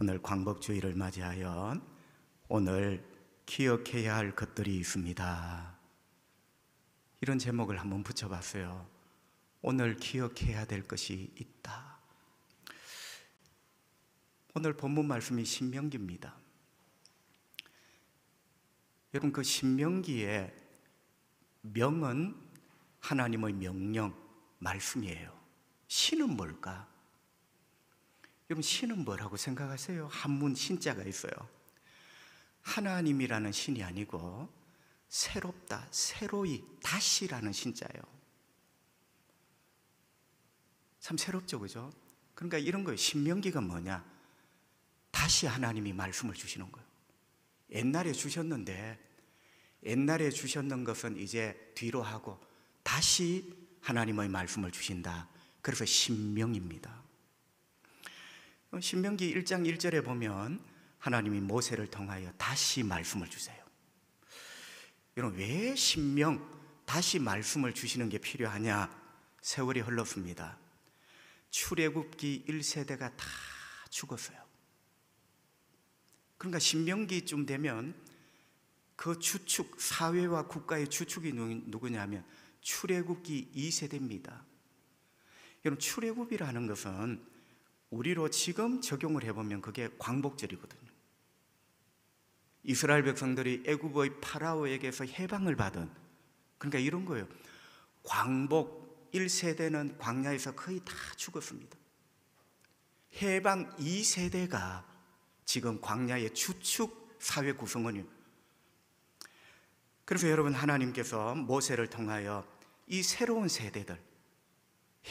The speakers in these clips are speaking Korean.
오늘 광복주의를 맞이하여 오늘 기억해야 할 것들이 있습니다. 이런 제목을 한번 붙여봤어요. 오늘 기억해야 될 것이 있다. 오늘 본문 말씀이 신명기입니다. 여러분, 그 신명기의 명은 하나님의 명령, 말씀이에요. 신은 뭘까? 여러분, 신은 뭐라고 생각하세요? 한문 신자가 있어요. 하나님이라는 신이 아니고 새롭다, 새로이, 다시라는 신자예요. 참 새롭죠, 그죠? 그러니까 이런 거예요. 신명기가 뭐냐? 다시 하나님이 말씀을 주시는 거예요. 옛날에 주셨는 것은 이제 뒤로 하고 다시 하나님의 말씀을 주신다. 그래서 신명입니다. 신명기 1장 1절에 보면 하나님이 모세를 통하여 다시 말씀을 주세요. 여러분, 왜 신명, 다시 말씀을 주시는 게 필요하냐? 세월이 흘렀습니다. 출애굽기 1세대가 다 죽었어요. 그러니까 신명기쯤 되면 그 주축, 사회와 국가의 주축이 누구냐면 출애굽기 2세대입니다. 여러분, 출애굽이라는 것은 우리로 지금 적용을 해보면 그게 광복절이거든요. 이스라엘 백성들이 애굽의 파라오에게서 해방을 받은, 그러니까 이런 거예요. 광복 1세대는 광야에서 거의 다 죽었습니다. 해방 2세대가 지금 광야의 주축 사회 구성원이에요. 그래서 여러분, 하나님께서 모세를 통하여 이 새로운 세대들,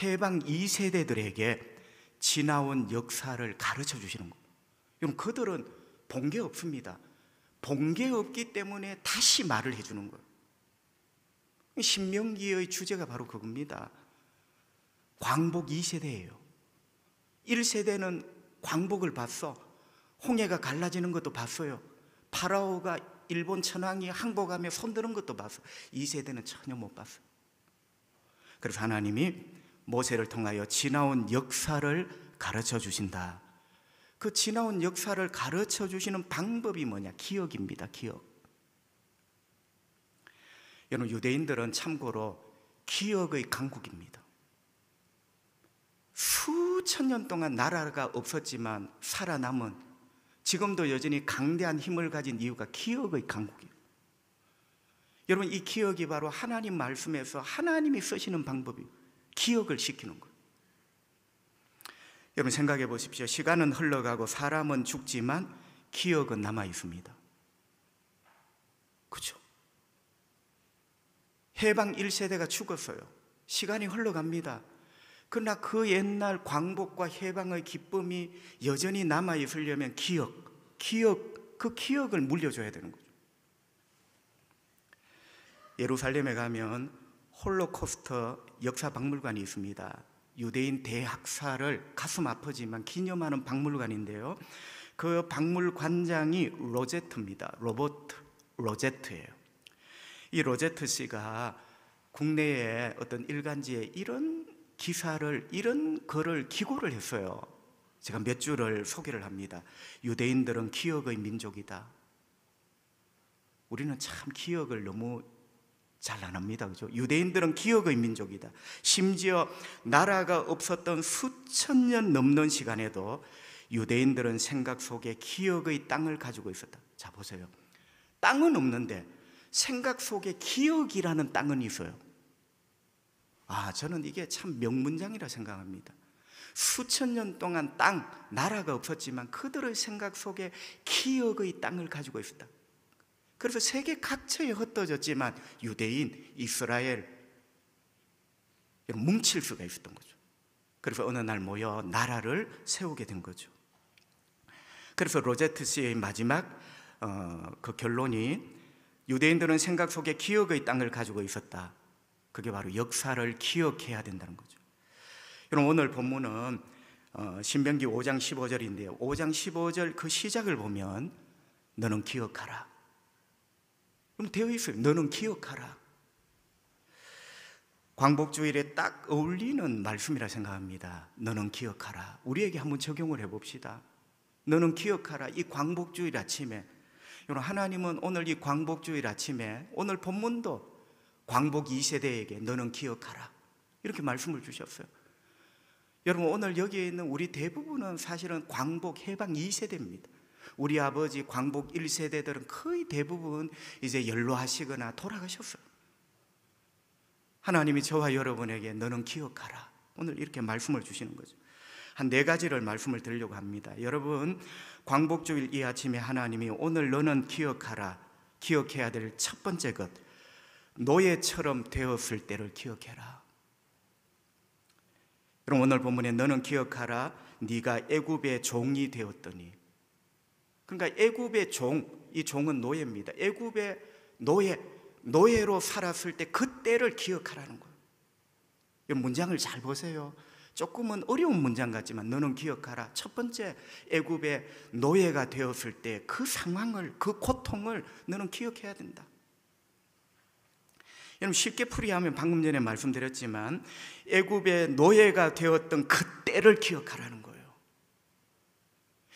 해방 2세대들에게 지나온 역사를 가르쳐 주시는 거예요. 여러분, 그들은 본 게 없습니다. 본 게 없기 때문에 다시 말을 해주는 거예요. 신명기의 주제가 바로 그겁니다. 광복 2세대예요. 1세대는 광복을 봤어. 홍해가 갈라지는 것도 봤어요. 파라오가 일본 천황이 항복하며 손드는 것도 봤어. 2세대는 전혀 못 봤어요. 그래서 하나님이 모세를 통하여 지나온 역사를 가르쳐 주신다. 그 지나온 역사를 가르쳐 주시는 방법이 뭐냐? 기억입니다. 기억. 여러분, 유대인들은 참고로 기억의 강국입니다. 수천 년 동안 나라가 없었지만 살아남은, 지금도 여전히 강대한 힘을 가진 이유가 기억의 강국이에요. 여러분, 이 기억이 바로 하나님 말씀에서 하나님이 쓰시는 방법이에요. 기억을 시키는 거예요. 여러분, 생각해 보십시오. 시간은 흘러가고 사람은 죽지만 기억은 남아 있습니다. 그렇죠? 해방 1세대가 죽었어요. 시간이 흘러갑니다. 그러나 그 옛날 광복과 해방의 기쁨이 여전히 남아 있으려면 그 기억을 물려줘야 되는 거죠. 예루살렘에 가면 홀로코스트 역사박물관이 있습니다. 유대인 대학살을 가슴 아프지만 기념하는 박물관인데요, 그 박물관장이 로제트입니다. 로버트 로제트예요. 이 로제트 씨가 국내의 어떤 일간지에 이런 기사를, 이런 글을 기고를 했어요. 제가 몇 줄을 소개를 합니다. 유대인들은 기억의 민족이다. 우리는 참 기억을 너무 잘 안 합니다. 그죠? 유대인들은 기억의 민족이다. 심지어 나라가 없었던 수천 년 넘는 시간에도 유대인들은 생각 속에 기억의 땅을 가지고 있었다. 자, 보세요. 땅은 없는데 생각 속에 기억이라는 땅은 있어요. 저는 이게 참 명문장이라 생각합니다. 수천 년 동안 나라가 없었지만 그들의 생각 속에 기억의 땅을 가지고 있었다. 그래서 세계 각처에 흩어졌지만 유대인, 이스라엘 뭉칠 수가 있었던 거죠. 그래서 어느 날 모여 나라를 세우게 된 거죠. 그래서 로제트 씨의 마지막 그 결론이 유대인들은 생각 속에 기억의 땅을 가지고 있었다. 그게 바로 역사를 기억해야 된다는 거죠. 여러분, 오늘 본문은 신명기 5장 15절인데요. 5장 15절 그 시작을 보면 너는 기억하라. 그럼 되어 있어요. 너는 기억하라. 광복주일에 딱 어울리는 말씀이라 생각합니다. 너는 기억하라. 우리에게 한번 적용을 해봅시다. 너는 기억하라. 이 광복주일 아침에, 여러분, 하나님은 오늘 이 광복주일 아침에 오늘 본문도 광복 2세대에게 너는 기억하라 이렇게 말씀을 주셨어요. 여러분, 오늘 여기에 있는 우리 대부분은 사실은 광복 해방 2세대입니다. 우리 아버지 광복 1세대들은 거의 대부분 이제 연로하시거나 돌아가셨어요. 하나님이 저와 여러분에게 너는 기억하라 오늘 이렇게 말씀을 주시는 거죠. 한 4가지를 말씀을 드리려고 합니다. 여러분, 광복주일 이 아침에 하나님이 오늘 너는 기억하라, 기억해야 될 첫 번째 것, 노예처럼 되었을 때를 기억해라. 여러분, 오늘 본문에 너는 기억하라, 네가 애굽의 종이 되었더니, 그러니까 애굽의 종, 이 종은 노예입니다. 애굽의 노예로 살았을 때 그때를 기억하라는 거예요. 이 문장을 잘 보세요. 조금은 어려운 문장 같지만 너는 기억하라. 첫 번째, 애굽의 노예가 되었을 때 그 상황을, 그 고통을 너는 기억해야 된다. 여러분, 쉽게 풀이하면 방금 전에 말씀드렸지만 애굽의 노예가 되었던 그때를 기억하라는 거예요.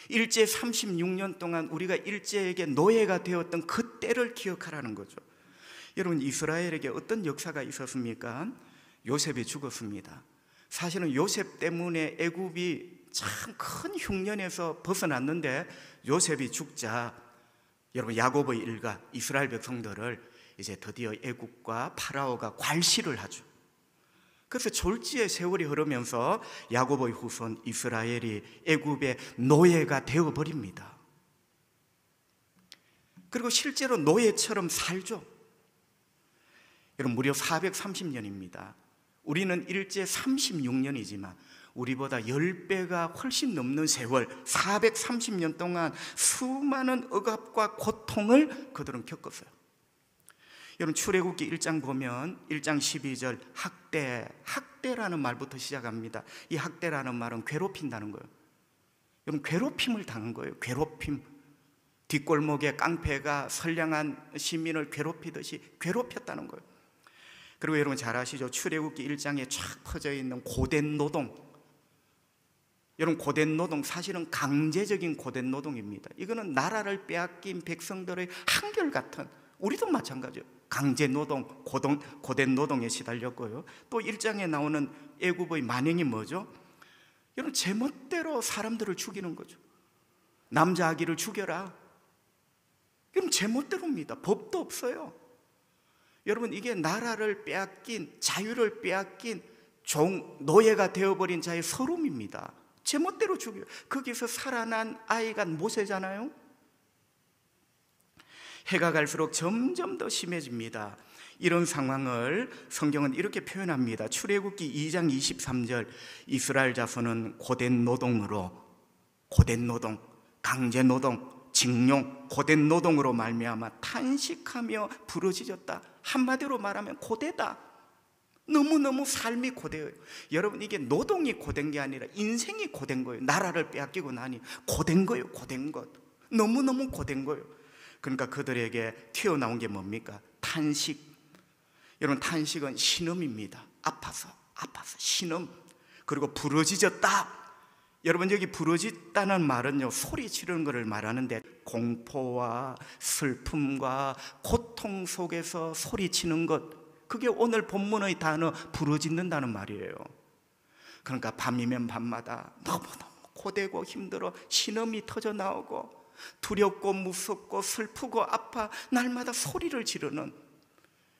일제 36년 동안 우리가 일제에게 노예가 되었던 그때를 기억하라는 거죠. 여러분, 이스라엘에게 어떤 역사가 있었습니까? 요셉이 죽었습니다. 사실은 요셉 때문에 애굽이 참 큰 흉년에서 벗어났는데 요셉이 죽자 여러분, 야곱의 일가 이스라엘 백성들을 이제 드디어 애굽과 파라오가 괄시를 하죠. 그래서 졸지의 세월이 흐르면서 야곱의 후손 이스라엘이 애굽의 노예가 되어버립니다. 그리고 실제로 노예처럼 살죠. 여러분, 무려 430년입니다. 우리는 일제 36년이지만 우리보다 10배가 훨씬 넘는 세월, 430년 동안 수많은 억압과 고통을 그들은 겪었어요. 여러분, 출애굽기 1장 보면 1장 12절 학대라는 말부터 시작합니다. 이 학대라는 말은 괴롭힌다는 거예요. 여러분, 괴롭힘을 당한 거예요. 괴롭힘. 뒷골목에 깡패가 선량한 시민을 괴롭히듯이 괴롭혔다는 거예요. 그리고 여러분 잘 아시죠? 출애굽기 1장에 쫙 퍼져 있는 고된 노동. 여러분, 고된 노동 사실은 강제적인 고된 노동입니다. 이거는 나라를 빼앗긴 백성들의 한결같은, 우리도 마찬가지예요. 강제 노동, 고된 노동에 시달렸고요. 또 1장에 나오는 애굽의 만행이 뭐죠? 여러분, 제멋대로 사람들을 죽이는 거죠. 남자 아기를 죽여라. 여러분, 제멋대로입니다. 법도 없어요. 여러분, 이게 나라를 빼앗긴, 자유를 빼앗긴 노예가 되어버린 자의 서름입니다. 제멋대로 죽여요. 거기서 살아난 아이가 모세잖아요. 해가 갈수록 점점 더 심해집니다. 이런 상황을 성경은 이렇게 표현합니다. 출애굽기 2장 23절, 이스라엘 자손은 고된 노동으로, 고된 노동, 강제 노동, 징용, 고된 노동으로 말미암아 탄식하며 부르짖었다. 한마디로 말하면 고되다. 너무너무 삶이 고되어요. 여러분, 이게 노동이 고된 게 아니라 인생이 고된 거예요. 나라를 빼앗기고 나니 고된 거예요. 고된 것. 너무너무 고된 거예요. 그러니까 그들에게 튀어나온 게 뭡니까? 탄식. 여러분, 탄식은 신음입니다. 아파서 신음. 그리고 부르짖었다. 여러분, 여기 부르짖다는 말은요, 소리 지르는 것을 말하는데 공포와 슬픔과 고통 속에서 소리치는 것, 그게 오늘 본문의 단어 부르짖는다는 말이에요. 그러니까 밤이면 밤마다 너무너무 고되고 힘들어 신음이 터져 나오고 두렵고 무섭고 슬프고 아파 날마다 소리를 지르는,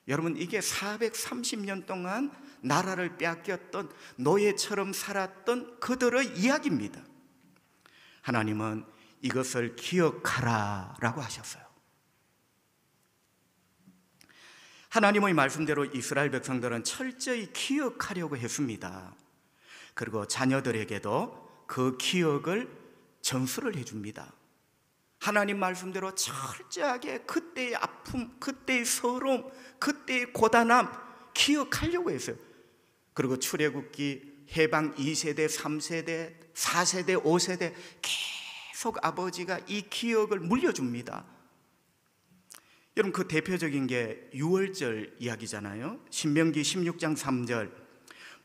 여러분, 이게 430년 동안 나라를 빼앗겼던 노예처럼 살았던 그들의 이야기입니다. 하나님은 이것을 기억하라라고 하셨어요. 하나님의 말씀대로 이스라엘 백성들은 철저히 기억하려고 했습니다. 그리고 자녀들에게도 그 기억을 전수를 해줍니다. 하나님 말씀대로 철저하게 그때의 아픔, 그때의 서러움, 그때의 고단함 기억하려고 했어요. 그리고 출애굽기 해방 2세대, 3세대, 4세대, 5세대 계속 아버지가 이 기억을 물려줍니다. 여러분, 그 대표적인 게 유월절 이야기잖아요. 신명기 16장 3절,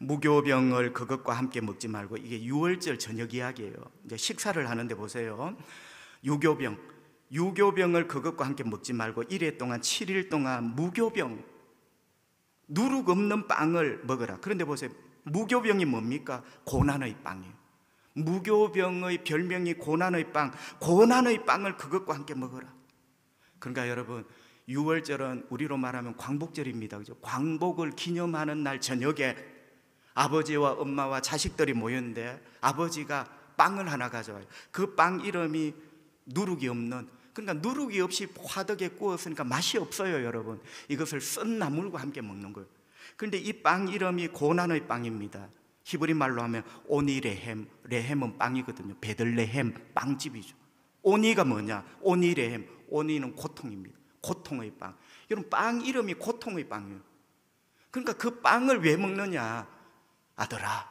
무교병을 그것과 함께 먹지 말고, 이게 유월절 저녁 이야기예요. 이제 식사를 하는데 보세요. 유교병을 그것과 함께 먹지 말고 1회 동안 7일 동안 무교병, 누룩 없는 빵을 먹어라. 그런데 보세요. 무교병이 뭡니까? 고난의 빵이에요. 무교병의 별명이 고난의 빵, 고난의 빵을 그것과 함께 먹어라. 그러니까 여러분, 유월절은 우리로 말하면 광복절입니다. 그죠? 광복을 기념하는 날 저녁에 아버지와 엄마와 자식들이 모였는데 아버지가 빵을 하나 가져와요. 그 빵 이름이 누룩이 없는, 그러니까 누룩이 없이 화덕에 구웠으니까 맛이 없어요. 여러분, 이것을 쓴 나물과 함께 먹는 거예요. 그런데 이 빵 이름이 고난의 빵입니다. 히브리 말로 하면 오니레헴, 레헴은 빵이거든요. 베들레헴 빵집이죠. 오니가 뭐냐? 오니레헴, 오니는 고통입니다. 고통의 빵. 여러분, 빵 이름이 고통의 빵이에요. 그러니까 그 빵을 왜 먹느냐? 아들아,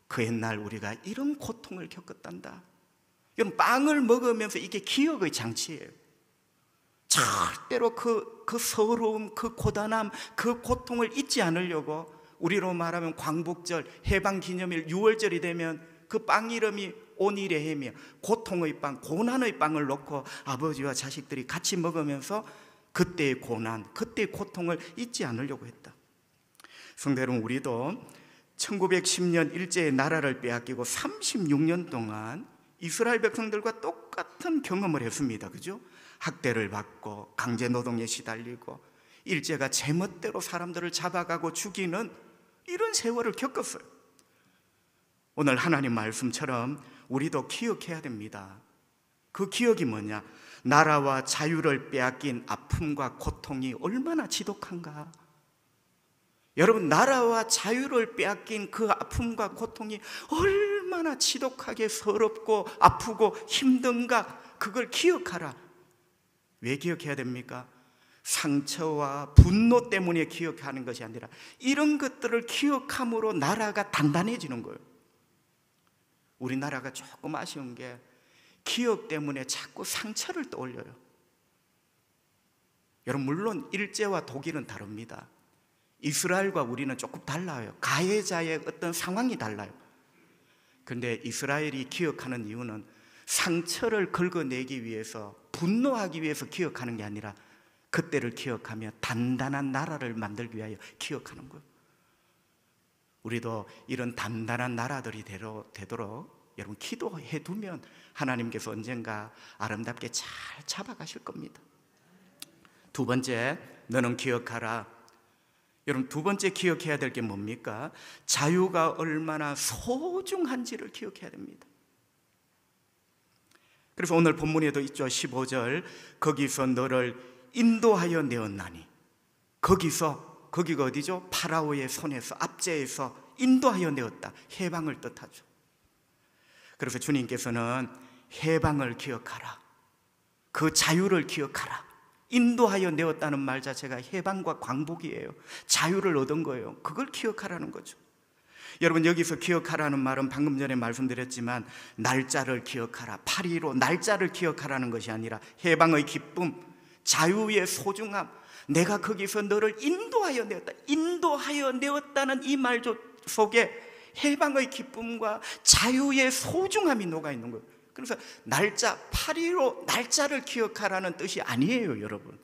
그 옛날 우리가 이런 고통을 겪었단다. 여러분, 빵을 먹으면서 이게 기억의 장치예요. 절대로 그 서러움, 그 고단함, 그 고통을 잊지 않으려고, 우리로 말하면 광복절, 해방기념일, 유월절이 되면 그 빵 이름이 오니레헴이야. 고통의 빵, 고난의 빵을 놓고 아버지와 자식들이 같이 먹으면서 그때의 고난, 그때의 고통을 잊지 않으려고 했다. 성도 여러분, 우리도 1910년 일제의 나라를 빼앗기고 36년 동안 이스라엘 백성들과 똑같은 경험을 했습니다. 그죠? 학대를 받고 강제 노동에 시달리고 일제가 제멋대로 사람들을 잡아가고 죽이는 이런 세월을 겪었어요. 오늘 하나님 말씀처럼 우리도 기억해야 됩니다. 그 기억이 뭐냐? 나라와 자유를 빼앗긴 아픔과 고통이 얼마나 지독한가. 여러분, 나라와 자유를 빼앗긴 그 아픔과 고통이 얼마나 지독하게 서럽고 아프고 힘든가, 그걸 기억하라. 왜 기억해야 됩니까? 상처와 분노 때문에 기억하는 것이 아니라 이런 것들을 기억함으로 나라가 단단해지는 거예요. 우리나라가 조금 아쉬운 게 기억 때문에 자꾸 상처를 떠올려요. 여러분, 물론 일제와 독일은 다릅니다. 이스라엘과 우리는 조금 달라요. 가해자의 어떤 상황이 달라요. 그런데 이스라엘이 기억하는 이유는 상처를 긁어내기 위해서, 분노하기 위해서 기억하는 게 아니라 그때를 기억하며 단단한 나라를 만들기 위하여 기억하는 거예요. 우리도 이런 단단한 나라들이 되도록 여러분 기도해 두면 하나님께서 언젠가 아름답게 잘 잡아가실 겁니다. 두 번째, 너는 기억하라. 여러분, 두 번째 기억해야 될 게 뭡니까? 자유가 얼마나 소중한지를 기억해야 됩니다. 그래서 오늘 본문에도 있죠. 15절, 거기서 너를 인도하여 내었나니. 거기가 어디죠? 파라오의 손에서, 압제에서 인도하여 내었다. 해방을 뜻하죠. 그래서 주님께서는 해방을 기억하라, 그 자유를 기억하라. 인도하여 내었다는 말 자체가 해방과 광복이에요. 자유를 얻은 거예요. 그걸 기억하라는 거죠. 여러분, 여기서 기억하라는 말은 방금 전에 말씀드렸지만 날짜를 기억하라, 8.15 날짜를 기억하라는 것이 아니라 해방의 기쁨, 자유의 소중함, 내가 거기서 너를 인도하여 내었다. 인도하여 내었다는 이 말 속에 해방의 기쁨과 자유의 소중함이 녹아있는 거예요. 그래서 날짜, 8.15 날짜를 기억하라는 뜻이 아니에요. 여러분,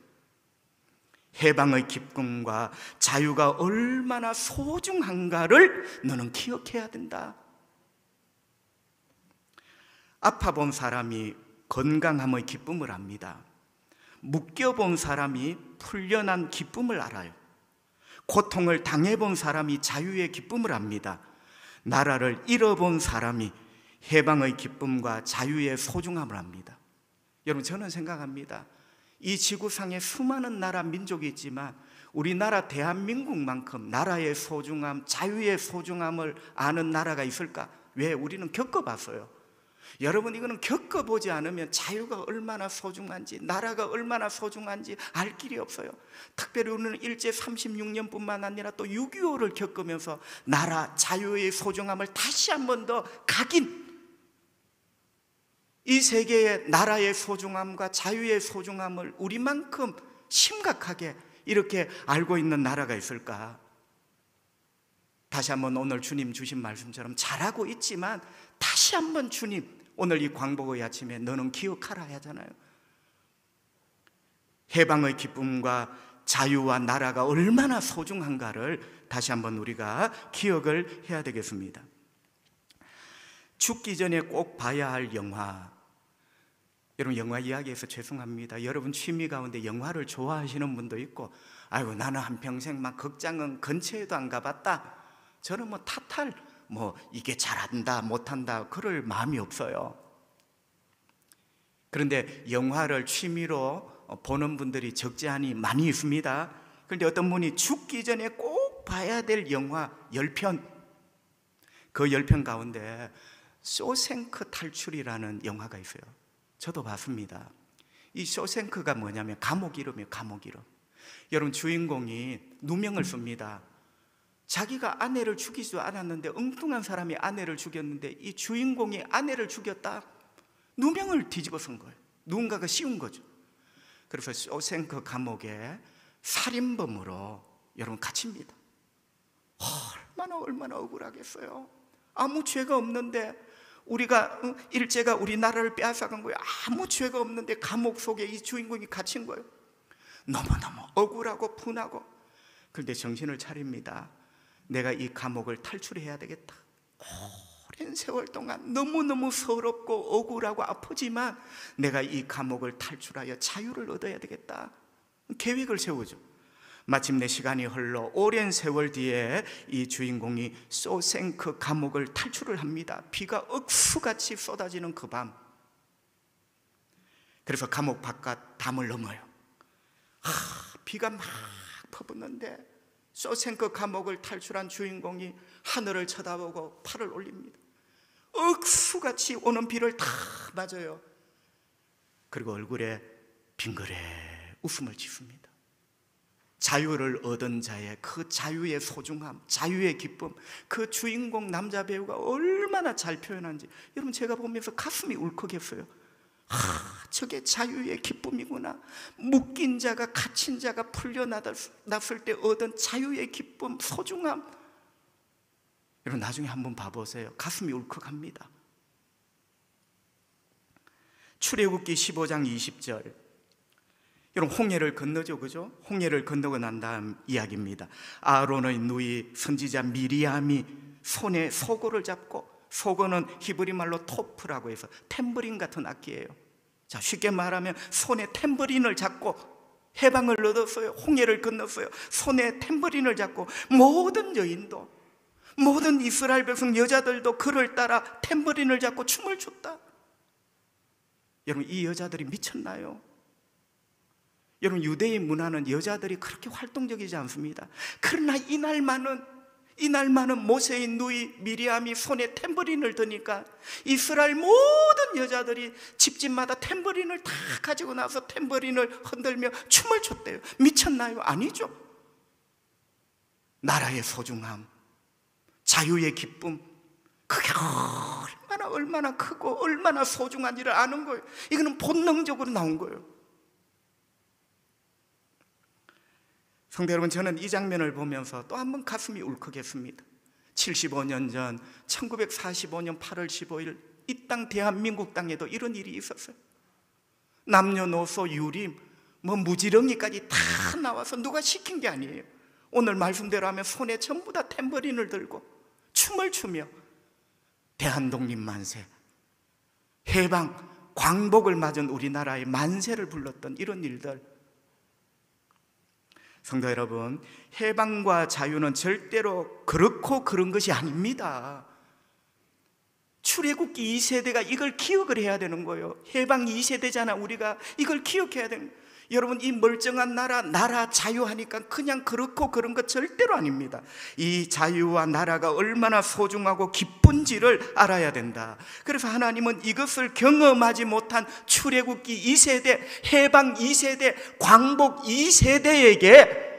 해방의 기쁨과 자유가 얼마나 소중한가를 너는 기억해야 된다. 아파본 사람이 건강함의 기쁨을 압니다. 묶여본 사람이 풀려난 기쁨을 알아요. 고통을 당해본 사람이 자유의 기쁨을 압니다. 나라를 잃어본 사람이 해방의 기쁨과 자유의 소중함을 압니다. 여러분, 저는 생각합니다. 이 지구상에 수많은 나라, 민족이 있지만 우리나라 대한민국만큼 나라의 소중함, 자유의 소중함을 아는 나라가 있을까? 왜? 우리는 겪어봤어요. 여러분, 이거는 겪어보지 않으면 자유가 얼마나 소중한지, 나라가 얼마나 소중한지 알 길이 없어요. 특별히 우리는 일제 36년뿐만 아니라 또 6.25를 겪으면서 나라, 자유의 소중함을 다시 한 번 더 각인, 이 세계의 나라의 소중함과 자유의 소중함을 우리만큼 심각하게 이렇게 알고 있는 나라가 있을까? 다시 한번 오늘 주님 주신 말씀처럼 잘하고 있지만 다시 한번 주님, 오늘 이 광복의 아침에 너는 기억하라 하잖아요. 해방의 기쁨과 자유와 나라가 얼마나 소중한가를 다시 한번 우리가 기억을 해야 되겠습니다. 죽기 전에 꼭 봐야 할 영화, 여러분 영화 이야기해서 죄송합니다. 여러분 취미 가운데 영화를 좋아하시는 분도 있고, 아이고 나는 한평생 막 극장은 근처에도 안 가봤다, 저는 뭐 탓할 이게 잘한다 못한다 그럴 마음이 없어요. 그런데 영화를 취미로 보는 분들이 적지 않이 많이 있습니다. 그런데 어떤 분이 죽기 전에 꼭 봐야 될 영화 10편, 그 10편 가운데 쇼생크 탈출이라는 영화가 있어요. 저도 봤습니다. 이 쇼생크가 뭐냐면 감옥 이름이에요. 감옥 이름. 여러분 주인공이 누명을 씁니다. 자기가 아내를 죽이지도 않았는데, 엉뚱한 사람이 아내를 죽였는데 이 주인공이 아내를 죽였다, 누명을 뒤집어 쓴 거예요. 누군가가 씌운 거죠. 그래서 쇼생크 감옥에 살인범으로 여러분 갇힙니다. 얼마나 억울하겠어요. 아무 죄가 없는데, 일제가 우리나라를 빼앗아간 거예요. 아무 죄가 없는데 감옥 속에 이 주인공이 갇힌 거예요. 너무너무 억울하고 분하고. 그런데 정신을 차립니다. 내가 이 감옥을 탈출해야 되겠다. 오랜 세월 동안 너무너무 서럽고 억울하고 아프지만 내가 이 감옥을 탈출하여 자유를 얻어야 되겠다. 계획을 세우죠. 마침내 시간이 흘러 오랜 세월 뒤에 이 주인공이 쇼생크 감옥을 탈출을 합니다. 비가 억수같이 쏟아지는 그 밤, 그래서 감옥 바깥 담을 넘어요. 비가 막 퍼붓는데 쇼생크 감옥을 탈출한 주인공이 하늘을 쳐다보고 팔을 올립니다. 억수같이 오는 비를 다 맞아요. 그리고 얼굴에 빙그레 웃음을 짓습니다. 자유를 얻은 자의 그 자유의 소중함, 자유의 기쁨, 그 주인공 남자 배우가 얼마나 잘 표현한지 여러분 제가 보면서 가슴이 울컥했어요. 저게 자유의 기쁨이구나. 묶인 자가, 갇힌 자가 풀려났을 때 얻은 자유의 기쁨, 소중함. 여러분 나중에 한번 봐보세요. 가슴이 울컥합니다. 출애굽기 15장 20절, 여러분 홍해를 건너죠, 그죠? 홍해를 건너고 난 다음 이야기입니다. 아론의 누이 선지자 미리암이 손에 소고를 잡고, 소고는 히브리 말로 토프라고 해서 탬버린 같은 악기예요. 자, 쉽게 말하면 손에 탬버린을 잡고 해방을 얻었어요. 홍해를 건넜어요. 손에 탬버린을 잡고 모든 여인도, 모든 이스라엘 백성 여자들도 그를 따라 탬버린을 잡고 춤을 췄다. 여러분 이 여자들이 미쳤나요? 여러분 유대인 문화는 여자들이 그렇게 활동적이지 않습니다. 그러나 이날만은 모세의 누이 미리암이 손에 탬버린을 드니까 이스라엘 모든 여자들이 집집마다 탬버린을 다 가지고 나서 탬버린을 흔들며 춤을 췄대요. 미쳤나요? 아니죠. 나라의 소중함, 자유의 기쁨, 그게 얼마나 크고 얼마나 소중한지를 아는 거예요. 이거는 본능적으로 나온 거예요. 성도 여러분, 저는 이 장면을 보면서 또 한 번 가슴이 울컥했습니다. 75년 전 1945년 8월 15일 이 땅 대한민국 땅에도 이런 일이 있었어요. 남녀노소 유림 무지렁이까지 다 나와서 누가 시킨 게 아니에요. 오늘 말씀대로 하면 손에 전부 다 탬버린을 들고 춤을 추며 대한독립 만세, 해방, 광복을 맞은 우리나라의 만세를 불렀던 이런 일들. 성도 여러분, 해방과 자유는 절대로 그렇고 그런 것이 아닙니다. 출애굽기 2세대가 이걸 기억을 해야 되는 거예요. 해방 2세대잖아. 우리가 이걸 기억해야 되는 거예요. 여러분 이 멀쩡한 나라 자유하니까 그냥 그렇고 그런 것 절대로 아닙니다. 이 자유와 나라가 얼마나 소중하고 기쁜지를 알아야 된다. 그래서 하나님은 이것을 경험하지 못한 출애굽기 2세대, 해방 2세대, 광복 2세대에게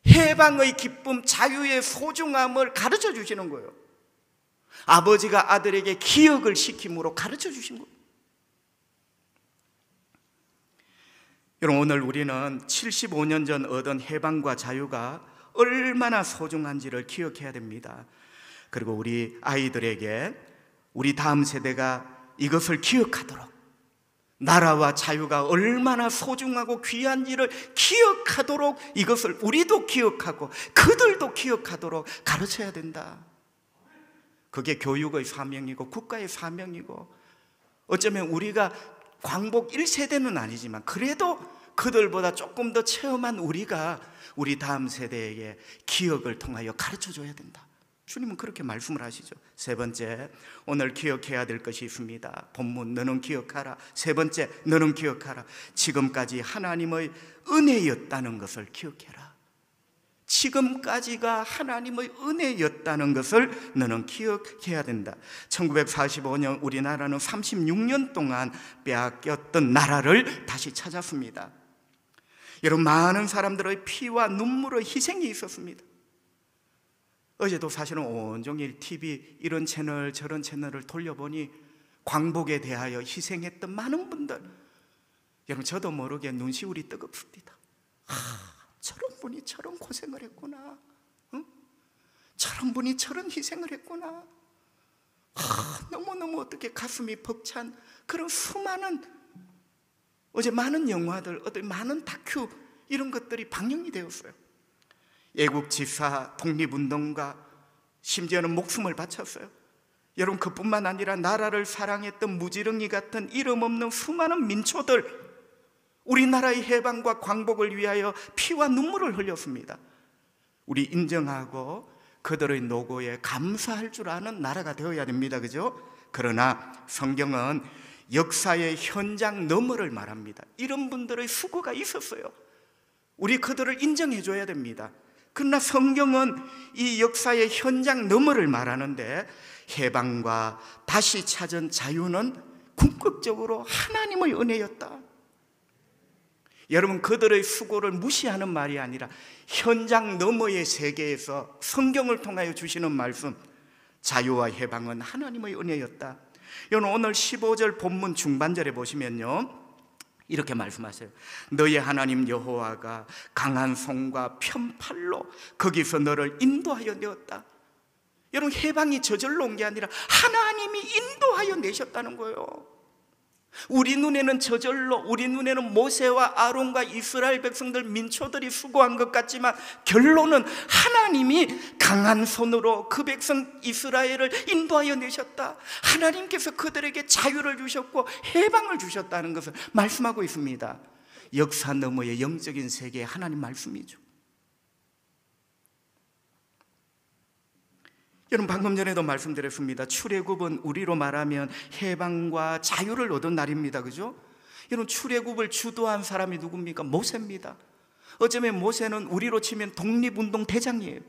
해방의 기쁨, 자유의 소중함을 가르쳐 주시는 거예요. 아버지가 아들에게 기억을 시킴으로 가르쳐 주신 거예요. 여러분 오늘 우리는 75년 전 얻은 해방과 자유가 얼마나 소중한지를 기억해야 됩니다. 그리고 우리 아이들에게 우리 다음 세대가 이것을 기억하도록, 나라와 자유가 얼마나 소중하고 귀한지를 기억하도록, 이것을 우리도 기억하고 그들도 기억하도록 가르쳐야 된다. 그게 교육의 사명이고 국가의 사명이고, 어쩌면 우리가 광복 1세대는 아니지만 그래도 그들보다 조금 더 체험한 우리가 우리 다음 세대에게 기억을 통하여 가르쳐줘야 된다. 주님은 그렇게 말씀을 하시죠. 세 번째, 오늘 기억해야 될 것이 있습니다. 본문 너는 기억하라. 세 번째, 너는 기억하라. 지금까지 하나님의 은혜였다는 것을 기억해라. 지금까지가 하나님의 은혜였다는 것을 너는 기억해야 된다. 1945년 우리나라는 36년 동안 빼앗겼던 나라를 다시 찾았습니다. 여러분, 많은 사람들의 피와 눈물의 희생이 있었습니다. 어제도 사실은 온종일 TV 이런 채널 저런 채널을 돌려보니 광복에 대하여 희생했던 많은 분들, 여러분 저도 모르게 눈시울이 뜨겁습니다. 저런 분이 저런 고생을 했구나, 저런 분이 저런 희생을 했구나. 너무너무 어떻게 가슴이 벅찬 그런 수많은, 어제 많은 영화들, 어떤 많은 다큐 이런 것들이 방영이 되었어요. 애국지사, 독립운동가, 심지어는 목숨을 바쳤어요. 여러분, 그뿐만 아니라 나라를 사랑했던 무지렁이 같은 이름 없는 수많은 민초들, 우리나라의 해방과 광복을 위하여 피와 눈물을 흘렸습니다. 우리 인정하고 그들의 노고에 감사할 줄 아는 나라가 되어야 됩니다. 그죠? 그러나 성경은 역사의 현장 너머를 말합니다. 이런 분들의 수고가 있었어요. 우리 그들을 인정해 줘야 됩니다. 그러나 성경은 이 역사의 현장 너머를 말하는데, 해방과 다시 찾은 자유는 궁극적으로 하나님의 은혜였다. 여러분, 그들의 수고를 무시하는 말이 아니라 현장 너머의 세계에서 성경을 통하여 주시는 말씀, 자유와 해방은 하나님의 은혜였다. 여러분, 오늘 15절 본문 중반절에 보시면요, 이렇게 말씀하세요. 너의 하나님 여호와가 강한 손과 편팔로 거기서 너를 인도하여 내었다. 여러분, 해방이 저절로 온 게 아니라 하나님이 인도하여 내셨다는 거예요. 우리 눈에는 저절로, 우리 눈에는 모세와 아론과 이스라엘 백성들, 민초들이 수고한 것 같지만 결론은 하나님이 강한 손으로 그 백성 이스라엘을 인도하여 내셨다. 하나님께서 그들에게 자유를 주셨고 해방을 주셨다는 것을 말씀하고 있습니다. 역사 너머의 영적인 세계의 하나님 말씀이죠. 여러분, 방금 전에도 말씀드렸습니다. 출애굽은 우리로 말하면 해방과 자유를 얻은 날입니다. 그죠? 여러분, 출애굽을 주도한 사람이 누굽니까? 모세입니다. 어쩌면 모세는 우리로 치면 독립운동 대장이에요.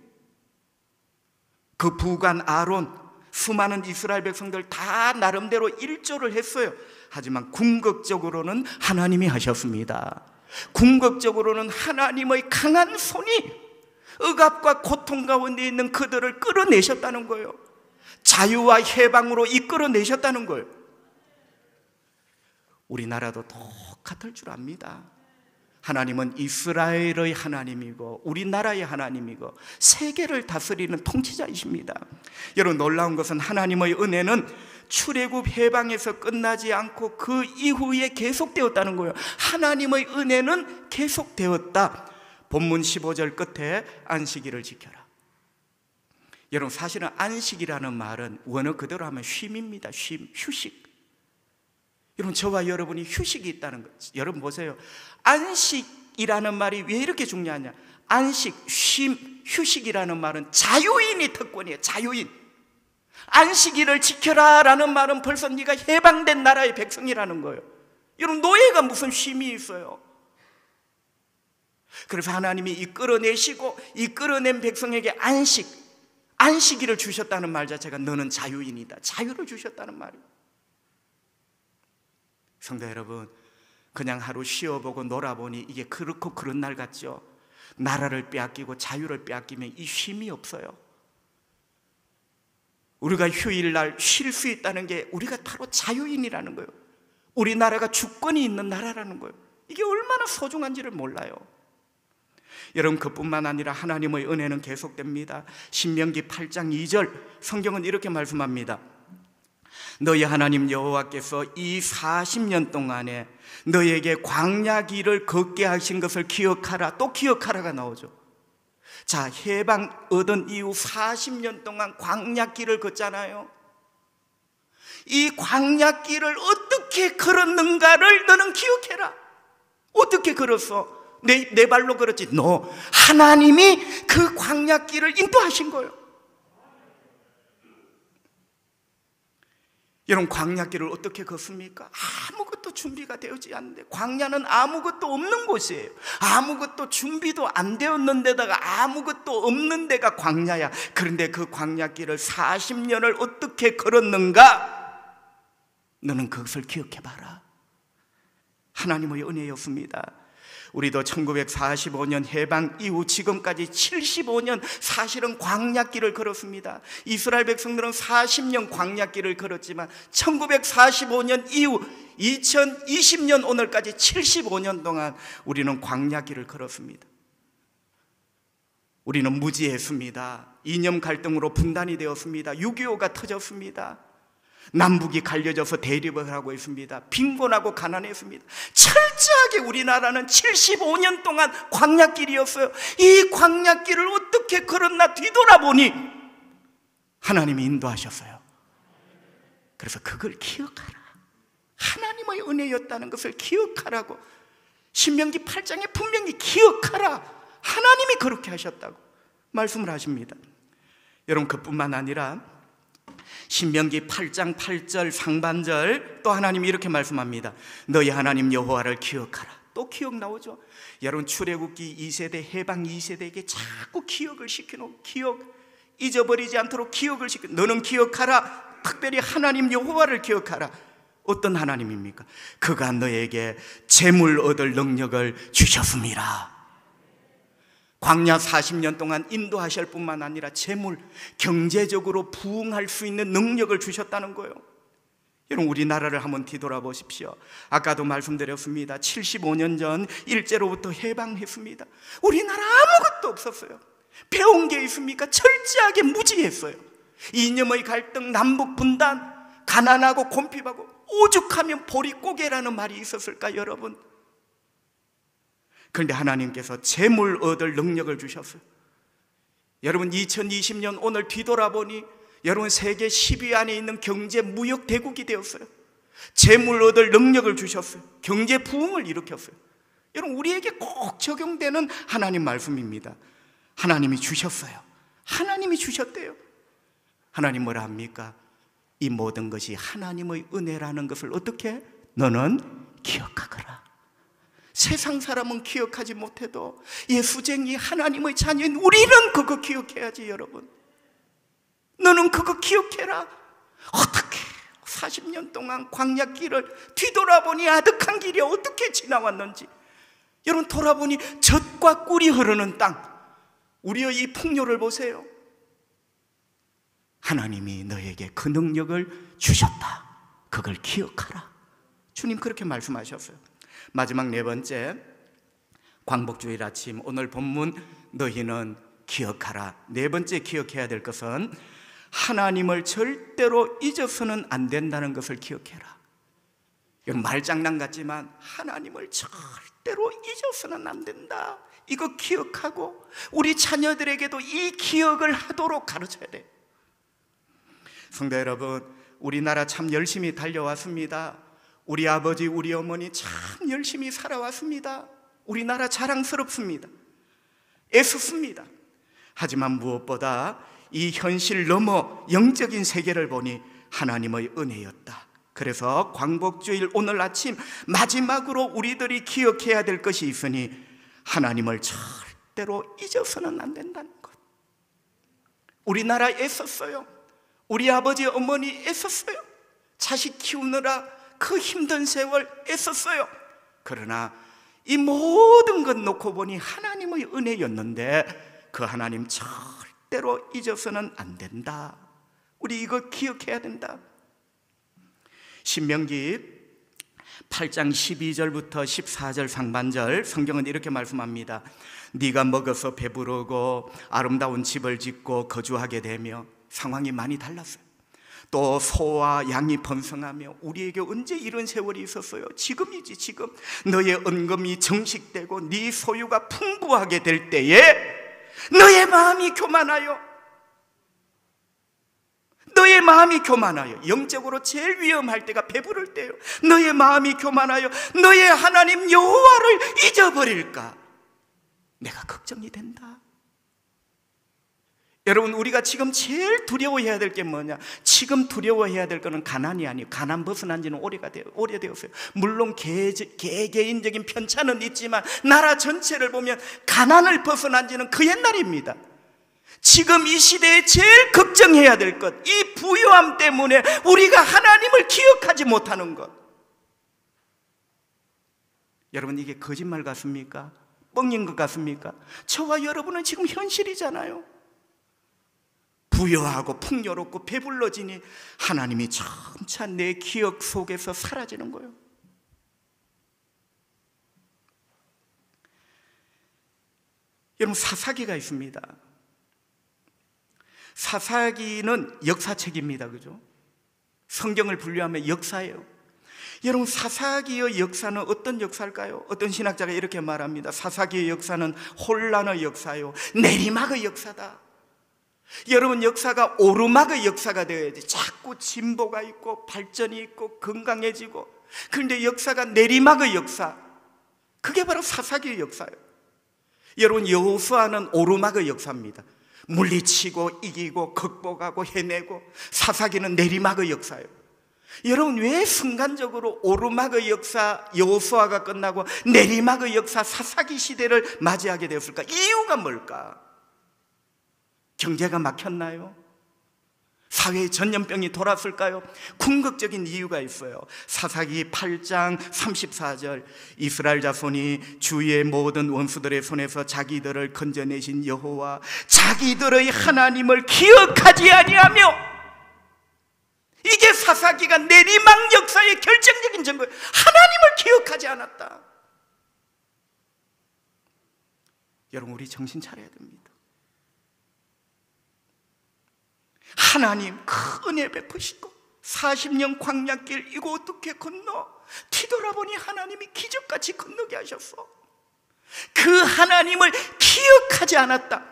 그 부관 아론, 수많은 이스라엘 백성들 다 나름대로 일조를 했어요. 하지만 궁극적으로는 하나님이 하셨습니다. 궁극적으로는 하나님의 강한 손이 억압과 고통 가운데 있는 그들을 끌어내셨다는 거예요. 자유와 해방으로 이끌어내셨다는 거예요. 우리나라도 똑같을 줄 압니다. 하나님은 이스라엘의 하나님이고 우리나라의 하나님이고 세계를 다스리는 통치자이십니다. 여러분, 놀라운 것은 하나님의 은혜는 출애굽 해방에서 끝나지 않고 그 이후에 계속되었다는 거예요. 하나님의 은혜는 계속되었다. 본문 15절 끝에 안식일을 지켜라. 여러분, 사실은 안식이라는 말은 원어 그대로 하면 쉼입니다. 쉼, 휴식. 여러분, 저와 여러분이 휴식이 있다는 것. 여러분 보세요. 안식이라는 말이 왜 이렇게 중요하냐? 안식, 쉼, 휴식이라는 말은 자유인이 특권이에요. 자유인. 안식일을 지켜라 라는 말은 벌써 네가 해방된 나라의 백성이라는 거예요. 여러분, 노예가 무슨 쉼이 있어요? 그래서 하나님이 이끌어내시고 이끌어낸 백성에게 안식일을 주셨다는 말 자체가 너는 자유인이다. 자유를 주셨다는 말이에요. 성도 여러분, 그냥 하루 쉬어보고 놀아보니 이게 그렇고 그런 날 같죠? 나라를 빼앗기고 자유를 빼앗기면 이 쉼이 없어요. 우리가 휴일날 쉴 수 있다는 게 우리가 바로 자유인이라는 거예요. 우리나라가 주권이 있는 나라라는 거예요. 이게 얼마나 소중한지를 몰라요. 여러분, 그뿐만 아니라 하나님의 은혜는 계속됩니다. 신명기 8장 2절 성경은 이렇게 말씀합니다. 너희 하나님 여호와께서 이 40년 동안에 너희에게 광야 길을 걷게 하신 것을 기억하라. 또 기억하라가 나오죠. 자, 해방 얻은 이후 40년 동안 광야 길을 걷잖아요. 이 광야 길을 어떻게 걸었는가를 너는 기억해라. 어떻게 걸었어? 내 발로 걸었지. 너 하나님이 그 광야 길을 인도하신 거예요. 여러분, 광야 길을 어떻게 걷습니까? 아무것도 준비가 되어지 않는데, 광야는 아무것도 없는 곳이에요. 아무것도 준비도 안 되었는 데다가 아무것도 없는 데가 광야야. 그런데 그 광야 길을 40년을 어떻게 걸었는가? 너는 그것을 기억해봐라. 하나님의 은혜였습니다. 우리도 1945년 해방 이후 지금까지 75년 사실은 광야길을 걸었습니다. 이스라엘 백성들은 40년 광야길을 걸었지만 1945년 이후 2020년 오늘까지 75년 동안 우리는 광야길을 걸었습니다. 우리는 무지했습니다. 이념 갈등으로 분단이 되었습니다. 6.25가 터졌습니다. 남북이 갈려져서 대립을 하고 있습니다. 빈곤하고 가난했습니다. 철저하게 우리나라는 75년 동안 광야길이었어요. 이 광야길을 어떻게 걸었나 뒤돌아보니 하나님이 인도하셨어요. 그래서 그걸 기억하라. 하나님의 은혜였다는 것을 기억하라고. 신명기 8장에 분명히 기억하라. 하나님이 그렇게 하셨다고 말씀을 하십니다. 여러분, 그뿐만 아니라 신명기 8장 8절 상반절 또 하나님이 이렇게 말씀합니다. 너희 하나님 여호와를 기억하라. 또 기억 나오죠. 여러분, 출애굽기 2세대, 해방 2세대에게 자꾸 기억을 시켜놓고, 기억 잊어버리지 않도록 기억을 시켜. 너는 기억하라. 특별히 하나님 여호와를 기억하라. 어떤 하나님입니까? 그가 너에게 재물 얻을 능력을 주셨습니다. 광야 40년 동안 인도하실 뿐만 아니라 재물, 경제적으로 부흥할 수 있는 능력을 주셨다는 거예요. 여러분, 우리나라를 한번 뒤돌아보십시오. 아까도 말씀드렸습니다. 75년 전 일제로부터 해방했습니다. 우리나라 아무것도 없었어요. 배운 게 있습니까? 철저하게 무지했어요. 이념의 갈등, 남북 분단, 가난하고 곰핍하고 오죽하면 보릿고개라는 말이 있었을까 여러분? 그런데 하나님께서 재물 얻을 능력을 주셨어요. 여러분, 2020년 오늘 뒤돌아보니 여러분, 세계 10위 안에 있는 경제 무역 대국이 되었어요. 재물 얻을 능력을 주셨어요. 경제 부흥을 일으켰어요. 여러분, 우리에게 꼭 적용되는 하나님 말씀입니다. 하나님이 주셨어요. 하나님이 주셨대요. 하나님 뭐라 합니까? 이 모든 것이 하나님의 은혜라는 것을 어떻게? 너는 기억하거라. 세상 사람은 기억하지 못해도 예수쟁이 하나님의 자녀인 우리는 그거 기억해야지. 여러분, 너는 그거 기억해라. 어떻게 40년 동안 광야길을 뒤돌아보니 아득한 길이 어떻게 지나왔는지. 여러분, 돌아보니 젖과 꿀이 흐르는 땅, 우리의 이 풍요를 보세요. 하나님이 너에게 그 능력을 주셨다. 그걸 기억하라. 주님 그렇게 말씀하셨어요. 마지막 네 번째, 광복주일 아침 오늘 본문 너희는 기억하라. 네 번째 기억해야 될 것은 하나님을 절대로 잊어서는 안 된다는 것을 기억해라. 이건 말장난 같지만 하나님을 절대로 잊어서는 안 된다. 이거 기억하고 우리 자녀들에게도 이 기억을 하도록 가르쳐야 돼요. 성도 여러분, 우리나라 참 열심히 달려왔습니다. 우리 아버지, 우리 어머니 참 열심히 살아왔습니다. 우리나라 자랑스럽습니다. 애썼습니다. 하지만 무엇보다 이 현실 넘어 영적인 세계를 보니 하나님의 은혜였다. 그래서 광복주일 오늘 아침 마지막으로 우리들이 기억해야 될 것이 있으니 하나님을 절대로 잊어서는 안 된다는 것. 우리나라 애썼어요. 우리 아버지 어머니 애썼어요. 자식 키우느라 그 힘든 세월 애썼어요. 그러나 이 모든 것 놓고 보니 하나님의 은혜였는데 그 하나님 절대로 잊어서는 안 된다. 우리 이거 기억해야 된다. 신명기 8장 12절부터 14절 상반절 성경은 이렇게 말씀합니다. 네가 먹어서 배부르고 아름다운 집을 짓고 거주하게 되며, 상황이 많이 달랐어요. 또 소와 양이 번성하며, 우리에게 언제 이런 세월이 있었어요? 지금이지, 지금. 너의 언금이 정식되고 네 소유가 풍부하게 될 때에 너의 마음이 교만하여, 너의 마음이 교만하여. 영적으로 제일 위험할 때가 배부를 때요. 너의 마음이 교만하여 너의 하나님 여호와를 잊어버릴까? 내가 걱정이 된다. 여러분, 우리가 지금 제일 두려워해야 될 게 뭐냐? 지금 두려워해야 될 거는 가난이 아니에요. 가난 벗어난 지는 오래되었어요. 물론 개개인적인 편차는 있지만 나라 전체를 보면 가난을 벗어난 지는 그 옛날입니다. 지금 이 시대에 제일 걱정해야 될 것, 이 부유함 때문에 우리가 하나님을 기억하지 못하는 것. 여러분, 이게 거짓말 같습니까? 뻥인 것 같습니까? 저와 여러분은 지금 현실이잖아요. 부유하고 풍요롭고 배불러지니 하나님이 점차 내 기억 속에서 사라지는 거예요. 여러분, 사사기가 있습니다. 사사기는 역사책입니다. 그죠? 성경을 분류하면 역사예요. 여러분, 사사기의 역사는 어떤 역사일까요? 어떤 신학자가 이렇게 말합니다. 사사기의 역사는 혼란의 역사요, 내리막의 역사다. 여러분, 역사가 오르막의 역사가 되어야지. 자꾸 진보가 있고 발전이 있고 건강해지고. 그런데 역사가 내리막의 역사, 그게 바로 사사기의 역사예요. 여러분, 여호수아는 오르막의 역사입니다. 물리치고 이기고 극복하고 해내고. 사사기는 내리막의 역사예요. 여러분, 왜 순간적으로 오르막의 역사 여호수아가 끝나고 내리막의 역사 사사기 시대를 맞이하게 되었을까? 이유가 뭘까? 경제가 막혔나요? 사회의 전염병이 돌았을까요? 궁극적인 이유가 있어요. 사사기 8장 34절, 이스라엘 자손이 주의 모든 원수들의 손에서 자기들을 건져내신 여호와 자기들의 하나님을 기억하지 아니하며. 이게 사사기가 내리막 역사의 결정적인 증거예요. 하나님을 기억하지 않았다. 여러분, 우리 정신 차려야 됩니다. 하나님 큰 은혜 베푸시고 40년 광야길 이거 어떻게 건너? 뒤돌아보니 하나님이 기적같이 건너게 하셨어. 그 하나님을 기억하지 않았다.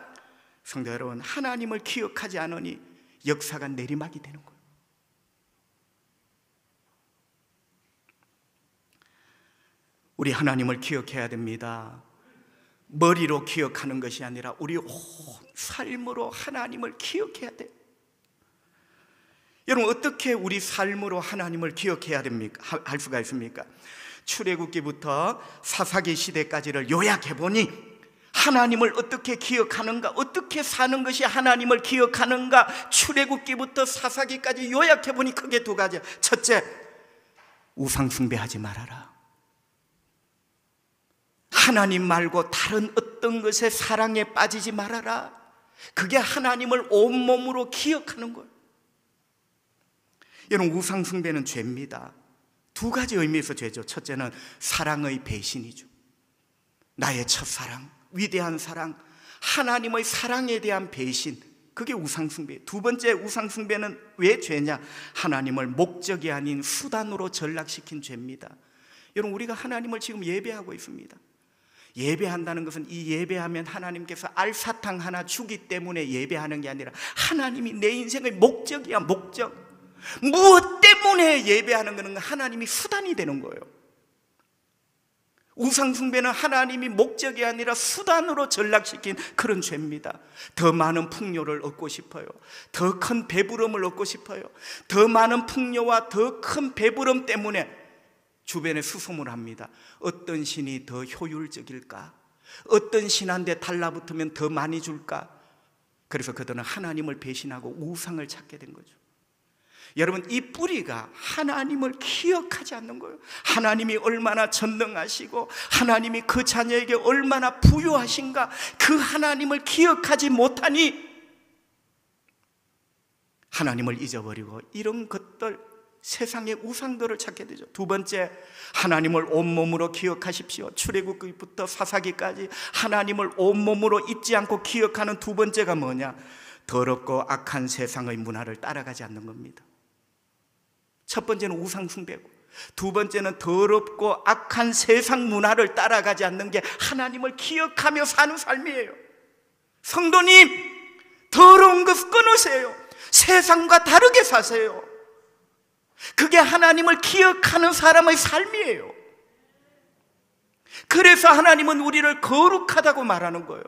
성도 여러분, 하나님을 기억하지 않으니 역사가 내리막이 되는 거예요. 우리 하나님을 기억해야 됩니다. 머리로 기억하는 것이 아니라 우리 온 삶으로 하나님을 기억해야 돼요. 여러분, 어떻게 우리 삶으로 하나님을 기억해야 됩니까? 할 수가 있습니까? 출애굽기부터 사사기 시대까지를 요약해 보니 하나님을 어떻게 기억하는가, 어떻게 사는 것이 하나님을 기억하는가, 출애굽기부터 사사기까지 요약해 보니 크게 두 가지야. 첫째, 우상 숭배하지 말아라. 하나님 말고 다른 어떤 것에 사랑에 빠지지 말아라. 그게 하나님을 온몸으로 기억하는 거예요. 여러분, 우상 숭배는 죄입니다. 두 가지 의미에서 죄죠. 첫째는 사랑의 배신이죠. 나의 첫사랑, 위대한 사랑, 하나님의 사랑에 대한 배신, 그게 우상 숭배. 두 번째 우상 숭배는 왜 죄냐? 하나님을 목적이 아닌 수단으로 전락시킨 죄입니다. 여러분, 우리가 하나님을 지금 예배하고 있습니다. 예배한다는 것은 이 예배하면 하나님께서 알사탕 하나 주기 때문에 예배하는 게 아니라 하나님이 내 인생의 목적이야, 목적. 무엇 때문에 예배하는 것은 하나님이 수단이 되는 거예요. 우상 숭배는 하나님이 목적이 아니라 수단으로 전락시킨 그런 죄입니다. 더 많은 풍요를 얻고 싶어요. 더 큰 배부름을 얻고 싶어요. 더 많은 풍요와 더 큰 배부름 때문에 주변에 수소문합니다. 어떤 신이 더 효율적일까? 어떤 신한테 달라붙으면 더 많이 줄까? 그래서 그들은 하나님을 배신하고 우상을 찾게 된 거죠. 여러분, 이 뿌리가 하나님을 기억하지 않는 거예요. 하나님이 얼마나 전능하시고 하나님이 그 자녀에게 얼마나 부유하신가, 그 하나님을 기억하지 못하니 하나님을 잊어버리고 이런 것들 세상의 우상들을 찾게 되죠. 두 번째, 하나님을 온몸으로 기억하십시오. 출애굽기부터 사사기까지 하나님을 온몸으로 잊지 않고 기억하는 두 번째가 뭐냐? 더럽고 악한 세상의 문화를 따라가지 않는 겁니다. 첫 번째는 우상 숭배고, 두 번째는 더럽고 악한 세상 문화를 따라가지 않는 게 하나님을 기억하며 사는 삶이에요. 성도님, 더러운 것 끊으세요. 세상과 다르게 사세요. 그게 하나님을 기억하는 사람의 삶이에요. 그래서 하나님은 우리를 거룩하다고 말하는 거예요.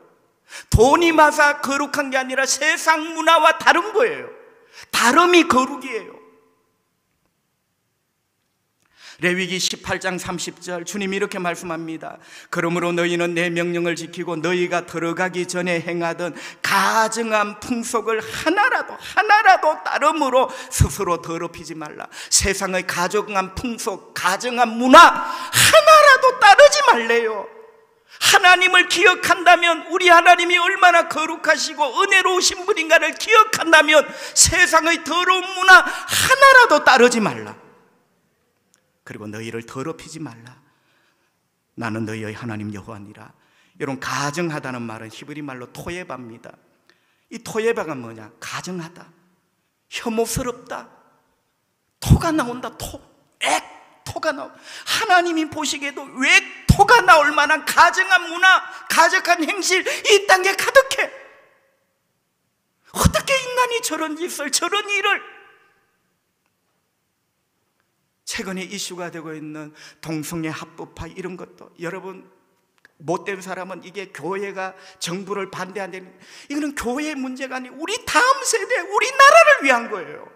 돈이 많아 거룩한 게 아니라 세상 문화와 다른 거예요. 다름이 거룩이에요. 레위기 18장 30절 주님이 이렇게 말씀합니다. 그러므로 너희는 내 명령을 지키고 너희가 들어가기 전에 행하던 가증한 풍속을 하나라도 따름으로 스스로 더럽히지 말라. 세상의 가증한 풍속, 가증한 문화 하나라도 따르지 말래요. 하나님을 기억한다면, 우리 하나님이 얼마나 거룩하시고 은혜로우신 분인가를 기억한다면 세상의 더러운 문화 하나라도 따르지 말라. 그리고 너희를 더럽히지 말라. 나는 너희의 하나님 여호와니라. 여러분, 가증하다는 말은 히브리 말로 토예바입니다. 이 토예바가 뭐냐? 가증하다, 혐오스럽다, 토가 나온다. 토가 나오. 하나님이 보시기에도 왜 토가 나올 만한 가증한 문화, 가증한 행실 이 땅에 가득해. 어떻게 인간이 저런 짓을, 저런 일을. 최근에 이슈가 되고 있는 동성애 합법화 이런 것도, 여러분, 못된 사람은 이게 교회가 정부를 반대한다는, 이거는 교회의 문제가 아니고 우리 다음 세대, 우리나라를 위한 거예요.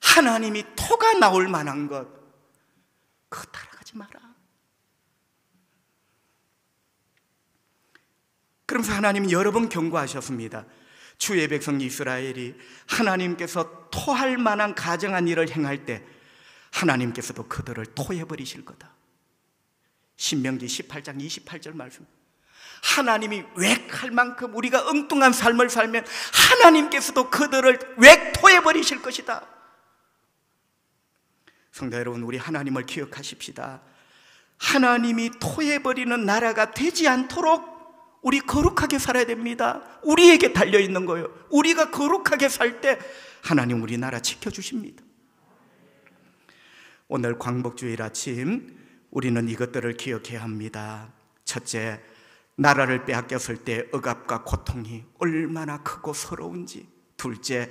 하나님이 토가 나올 만한 것, 그거 따라가지 마라. 그러면서 하나님이 여러 번 경고하셨습니다. 주의 백성 이스라엘이 하나님께서 토할 만한 가증한 일을 행할 때 하나님께서도 그들을 토해버리실 거다. 신명기 18장 28절 말씀. 하나님이 웩할 만큼 우리가 엉뚱한 삶을 살면 하나님께서도 그들을 웩 토해버리실 것이다. 성도 여러분, 우리 하나님을 기억하십시다. 하나님이 토해버리는 나라가 되지 않도록 우리 거룩하게 살아야 됩니다. 우리에게 달려있는 거예요. 우리가 거룩하게 살 때 하나님 우리나라 지켜주십니다. 오늘 광복주일 아침 우리는 이것들을 기억해야 합니다. 첫째, 나라를 빼앗겼을 때 억압과 고통이 얼마나 크고 서러운지. 둘째,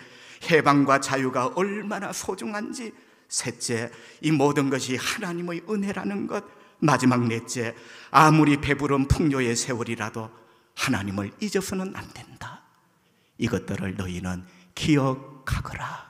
해방과 자유가 얼마나 소중한지. 셋째, 이 모든 것이 하나님의 은혜라는 것. 마지막 넷째, 아무리 배부른 풍요의 세월이라도 하나님을 잊어서는 안 된다. 이것들을 너희는 기억하거라.